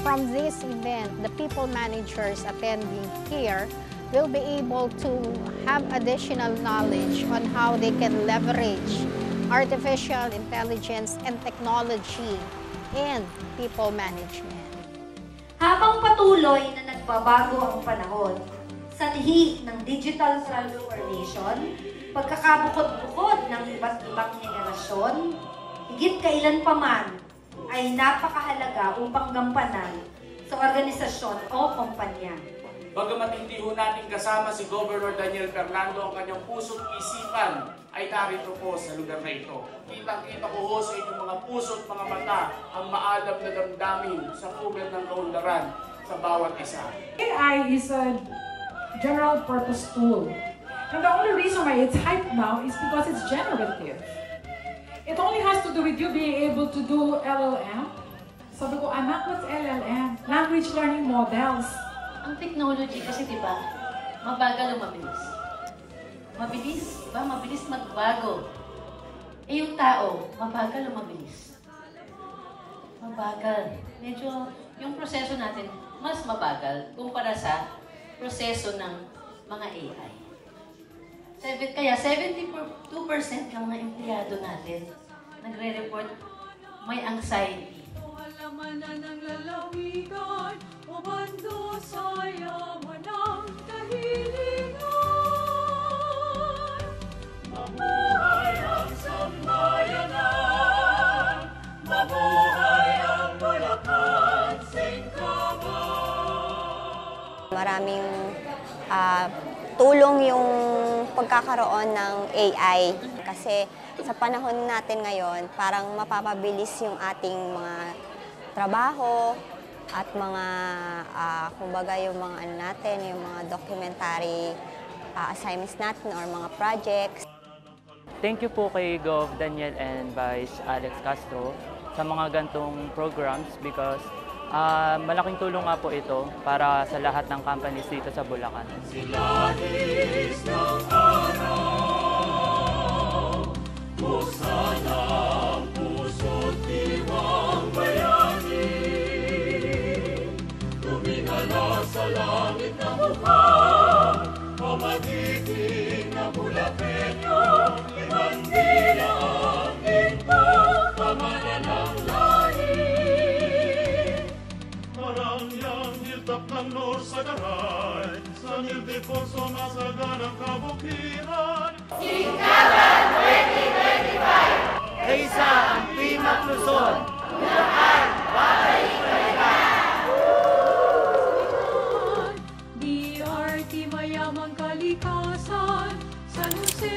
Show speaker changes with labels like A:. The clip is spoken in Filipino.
A: From this event, the people managers attending here will be able to have additional knowledge on how they can leverage artificial intelligence and technology in people management.
B: Habang patuloy na nagbabago ang panahon, sanhi ng digital transformation, pagkakabukod-bukod ng iba't ibang henerasyon, higit kailanpaman ay napakahalaga upang gampanan sa organisasyon o kumpanya.
C: Bagamat hindi ho natin kasama si Governor Daniel Fernando, ang kanyang puso't isipan ay narito po sa lugar na ito. Kitang-kita ko ho sa inyong mga puso't mga mata ang maalam na damdamin sa kumet ng kaunlaran sa bawat isa.
D: AI is a general purpose tool. And the only reason why it's hyped now is because it's generative. It only has to do with you being able to do LLM. Sabi ko, anak, what's LLM? Language learning models.
E: Ang technology kasi, di ba, mabagal o mabilis. Mabilis, ba? Mabilis magbago. Eh yung tao, mabagal o mabilis? Mabagal. Medyo, yung proseso natin, mas mabagal kumpara sa proseso ng mga AI. Kaya 72% lang na empleyado natin nagre-report may anxiety. Halaman na ng lalawigan, o bando sa yaman ng kahilingan. Mabuhay ang sambayanan, mabuhay ang Bulacan Singkaman.
F: Maraming tulong yung pagkakaroon ng AI kasi sa panahon natin ngayon, parang mapapabilis yung ating mga trabaho at mga, kumbaga yung mga ano natin, yung mga documentary assignments natin or mga projects.
G: Thank you po kay Gov. Daniel and Vice Alex Castro sa mga gantong programs because malaking tulong nga po ito para sa lahat ng companies dito sa Bulacan.
H: Silahis ng araw, busa ng puso't diwang bayani. Tumingala sa langit na mukha, pamatiting na Bulakenyo, ibandila ang ginto, pamanan ng lahi. Marangyang hiltap ng Nor sa Garay, San Ildefonso masaganang kabukiran.
I: Singkaman 2025!
G: Kaisa ang Prima Luzon!
I: Bulacan, babalik-balikan!
D: DRT mayamang kalikasan, San Jose